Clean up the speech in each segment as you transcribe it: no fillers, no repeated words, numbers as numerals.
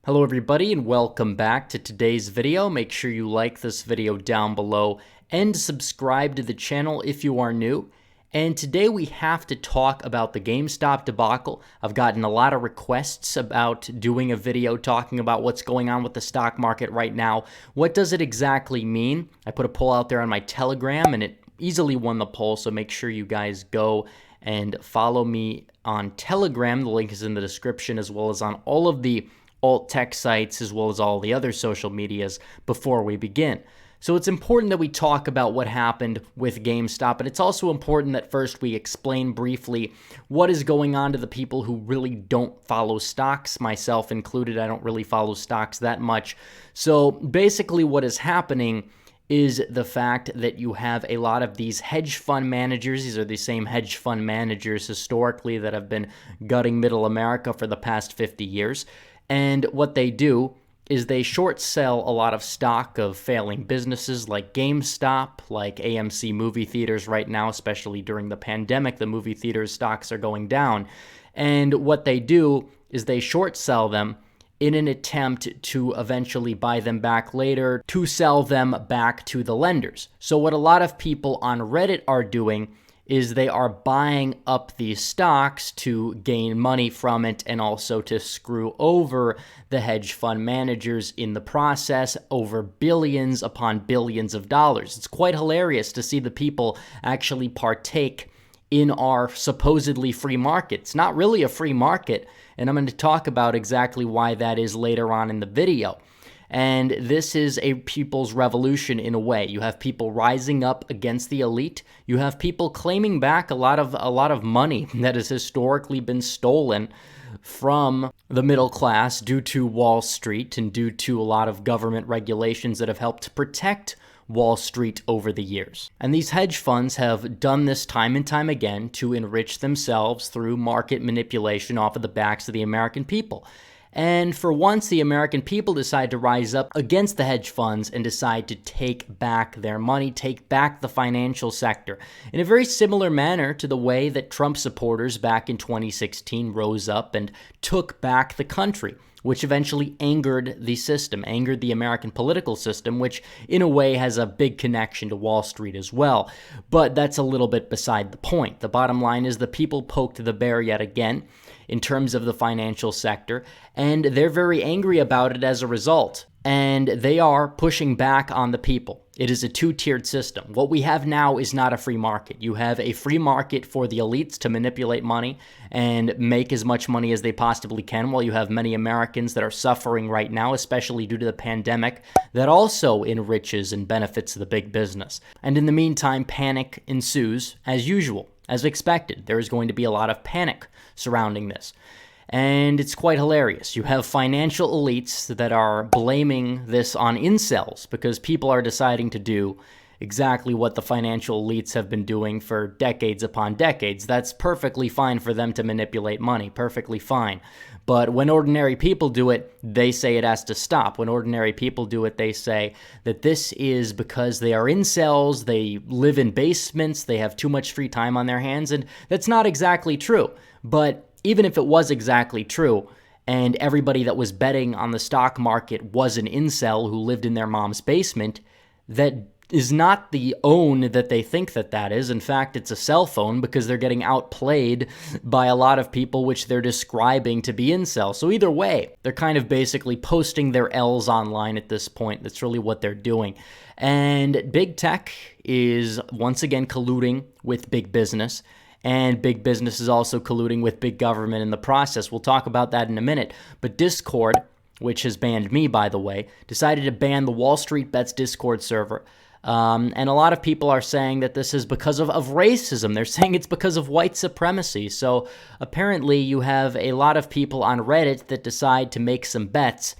Hello everybody and welcome back to today's video. Make sure you like this video down below and subscribe to the channel if you are new. And today we have to talk about the GameStop debacle. I've gotten a lot of requests about doing a video talking about what's going on with the stock market right now. What does it exactly mean? I put a poll out there on my Telegram and it easily won the poll, so make sure you guys go and follow me on Telegram. The link is in the description, as well as on all of the alt tech sites, as well as all the other social medias before we begin. So it's important that we talk about what happened with GameStop, and it's also important that first we explain briefly what is going on to the people who really don't follow stocks, myself included. I don't really follow stocks that much. So basically what is happening is the fact that you have a lot of these hedge fund managers. These are the same hedge fund managers historically that have been gutting middle America for the past 50 years. And what they do is they short sell a lot of stock of failing businesses like GameStop, like AMC movie theaters right now, especially during the pandemic. The movie theaters stocks are going down. And what they do is they short sell them in an attempt to eventually buy them back later, to sell them back to the lenders. So what a lot of people on Reddit are doing is they are buying up these stocks to gain money from it and also to screw over the hedge fund managers in the process over billions upon billions of dollars. It's quite hilarious to see the people actually partake in our supposedly free market. It's not really a free market, and I'm going to talk about exactly why that is later on in the video. And this is a people's revolution in a way. You have people rising up against the elite. You have people claiming back a lot of money that has historically been stolen from the middle class due to Wall Street and due to a lot of government regulations that have helped to protect Wall Street over the years. And these hedge funds have done this time and time again to enrich themselves through market manipulation off of the backs of the American people. And for once, the American people decide to rise up against the hedge funds and decide to take back their money, take back the financial sector, in a very similar manner to the way that Trump supporters back in 2016 rose up and took back the country, which eventually angered the system, angered the American political system, which in a way has a big connection to Wall Street as well. But that's a little bit beside the point. The bottom line is the people poked the bear yet again in terms of the financial sector, and they're very angry about it as a result. And they are pushing back on the people. It is a two-tiered system. What we have now is not a free market. You have a free market for the elites to manipulate money and make as much money as they possibly can, while you have many Americans that are suffering right now, especially due to the pandemic, that also enriches and benefits the big business. And in the meantime, panic ensues as usual. As expected, there is going to be a lot of panic surrounding this. And it's quite hilarious. You have financial elites that are blaming this on incels because people are deciding to do exactly what the financial elites have been doing for decades upon decades. That's perfectly fine for them to manipulate money, perfectly fine. But when ordinary people do it, they say it has to stop. When ordinary people do it, they say that this is because they are incels, they live in basements, they have too much free time on their hands, and that's not exactly true. But even if it was exactly true, and everybody that was betting on the stock market was an incel who lived in their mom's basement, that is not the own that they think that that is. In fact, it's a cell phone because they're getting outplayed by a lot of people which they're describing to be incels. So either way, they're kind of basically posting their L's online at this point. That's really what they're doing. And big tech is once again colluding with big business. And big business is also colluding with big government in the process. We'll talk about that in a minute. But Discord, which has banned me, by the way, decided to ban the Wall Street Bets Discord server. And a lot of people are saying that this is because of racism. They're saying it's because of white supremacy. So apparently you have a lot of people on Reddit that decide to make some bets.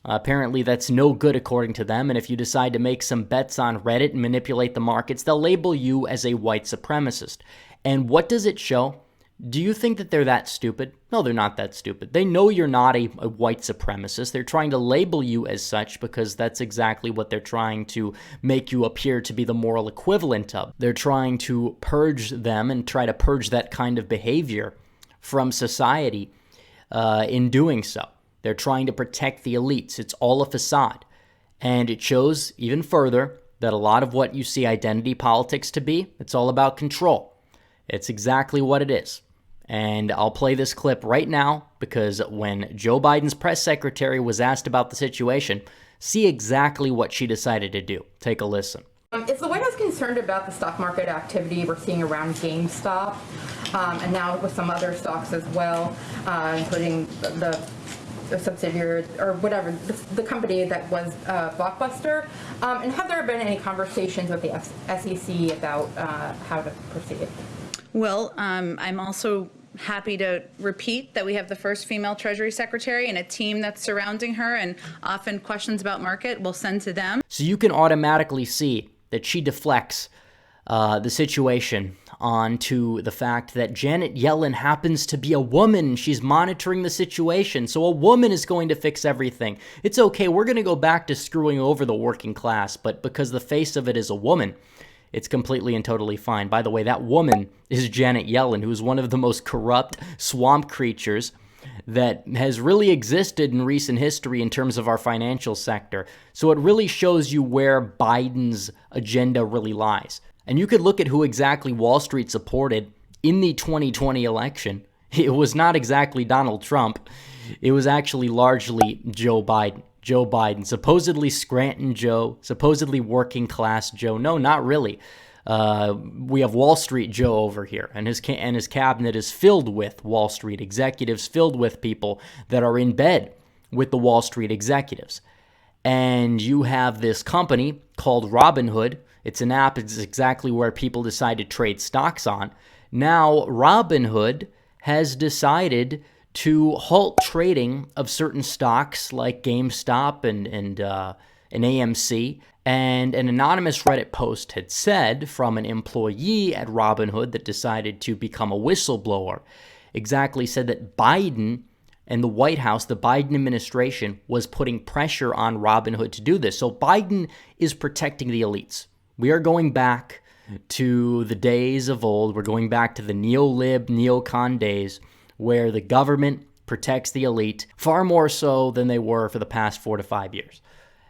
Apparently that's no good according to them. And if you decide to make some bets on Reddit and manipulate the markets, they'll label you as a white supremacist. And what does it show? Do you think that they're that stupid? No, they're not that stupid. They know you're not a white supremacist. They're trying to label you as such because that's exactly what they're trying to make you appear to be the moral equivalent of. They're trying to purge them and try to purge that kind of behavior from society in doing so. They're trying to protect the elites. It's all a facade. And it shows even further that a lot of what you see identity politics to be, it's all about control. It's exactly what it is. And I'll play this clip right now because when Joe Biden's press secretary was asked about the situation, see exactly what she decided to do. Take a listen. Is the White House concerned about the stock market activity we're seeing around Gamestop and now with some other stocks as well, including the subsidiary or whatever, the company that was Blockbuster? And have there been any conversations with the SEC about how to proceed? Well, I'm also happy to repeat that we have the first female Treasury Secretary and a team that's surrounding her, and often questions about market we'll send to them. So you can automatically see that she deflects the situation onto the fact that Janet Yellen happens to be a woman. She's monitoring the situation, so a woman is going to fix everything. It's okay, we're going to go back to screwing over the working class, but because the face of it is a woman, it's completely and totally fine. By the way, that woman is Janet Yellen, who's one of the most corrupt swamp creatures that has really existed in recent history in terms of our financial sector. So it really shows you where Biden's agenda really lies. And you could look at who exactly Wall Street supported in the 2020 election. It was not exactly Donald Trump. It was actually largely Joe Biden. Joe Biden, supposedly Scranton Joe, supposedly working class Joe. No, not really. We have Wall Street Joe over here, and his cabinet is filled with Wall Street executives, filled with people that are in bed with the Wall Street executives. And you have this company called Robinhood. It's an app. It's exactly where people decide to trade stocks on. Now, Robinhood has decided to halt trading of certain stocks like GameStop and AMC. And an anonymous Reddit post had said from an employee at Robinhood that decided to become a whistleblower, exactly said that Biden and the White House, the Biden administration, was putting pressure on Robinhood to do this. So Biden is protecting the elites. We are going back to the days of old. We're going back to the neo-lib, neocon days where the government protects the elite far more so than they were for the past 4 to 5 years.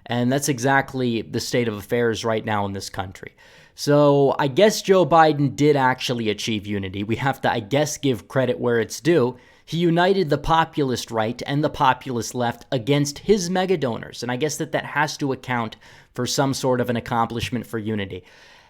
And that's exactly the state of affairs right now in this country. So I guess Joe Biden did actually achieve unity. We have to, I guess, give credit where it's due. He united the populist right and the populist left against his mega donors. And I guess that has to account for some sort of an accomplishment for unity.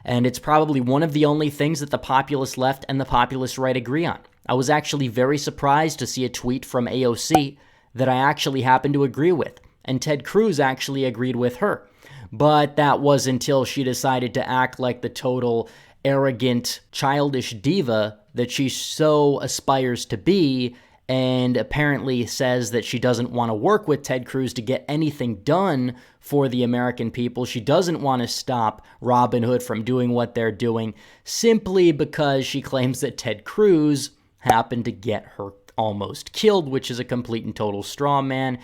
And it's probably one of the only things that the populist left and the populist right agree on. I was actually very surprised to see a tweet from AOC that I actually happen to agree with. And Ted Cruz actually agreed with her. But that was until she decided to act like the total arrogant, childish diva that she so aspires to be, and apparently says that she doesn't want to work with Ted Cruz to get anything done for the American people. She doesn't want to stop Robinhood from doing what they're doing simply because she claims that Ted Cruz happened to get her almost killed, which is a complete and total straw man.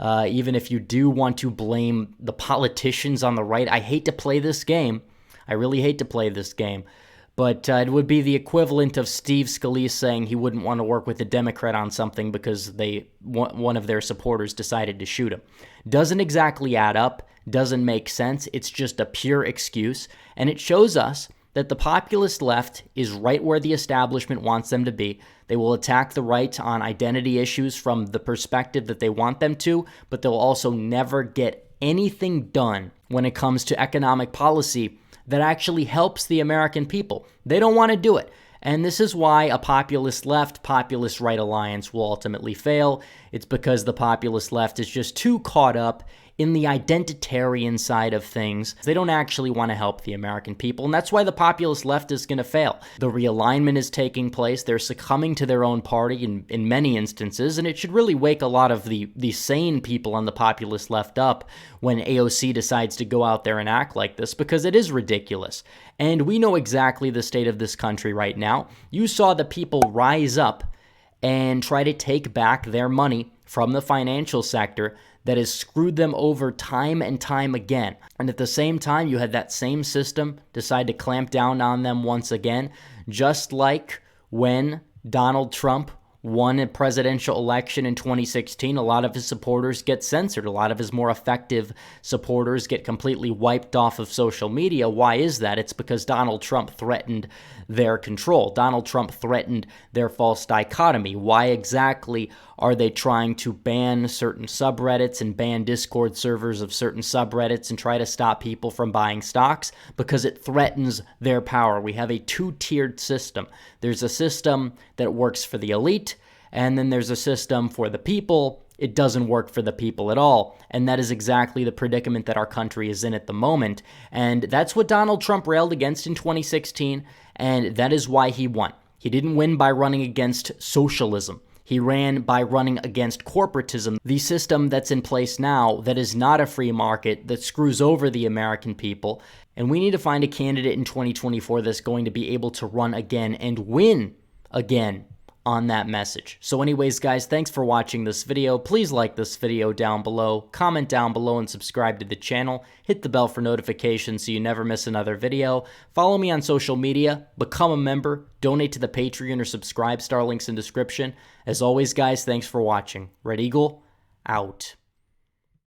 Even if you do want to blame the politicians on the right, I hate to play this game. I really hate to play this game. But it would be the equivalent of Steve Scalise saying he wouldn't want to work with a Democrat on something because one of their supporters decided to shoot him. Doesn't exactly add up, doesn't make sense. It's just a pure excuse. And it shows us that the populist left is right where the establishment wants them to be. They will attack the right on identity issues from the perspective that they want them to, but they'll also never get anything done when it comes to economic policy that actually helps the American people. They don't want to do it. And this is why a populist left, populist right alliance will ultimately fail. It's because the populist left is just too caught up in the identitarian side of things. They don't actually want to help the American people, and that's why the populist left is going to fail. The realignment is taking place. They're succumbing to their own party in many instances, and it should really wake a lot of the sane people on the populist left up when AOC decides to go out there and act like this, because it is ridiculous. And we know exactly the state of this country right now. You saw the people rise up and try to take back their money from the financial sector that has screwed them over time and time again. And at the same time, you had that same system decide to clamp down on them once again, just like when Donald Trump won a presidential election in 2016, a lot of his supporters get censored. A lot of his more effective supporters get completely wiped off of social media. Why is that? It's because Donald Trump threatened their control. Donald Trump threatened their false dichotomy. Why exactly are they trying to ban certain subreddits and ban Discord servers of certain subreddits and try to stop people from buying stocks? Because it threatens their power. We have a two-tiered system. There's a system that works for the elite, and then there's a system for the people. It doesn't work for the people at all. And that is exactly the predicament that our country is in at the moment. And that's what Donald Trump railed against in 2016, and that is why he won. He didn't win by running against socialism. He ran by running against corporatism, the system that's in place now that is not a free market, that screws over the American people. And we need to find a candidate in 2024 that's going to be able to run again and win again on that message. So anyways, guys, thanks for watching this video. Please like this video down below, comment down below, and subscribe to the channel. Hit the bell for notifications so you never miss another video. Follow me on social media, become a member, donate to the Patreon, or subscribe. Star links in description. As always, guys, thanks for watching. Red Eagle, out.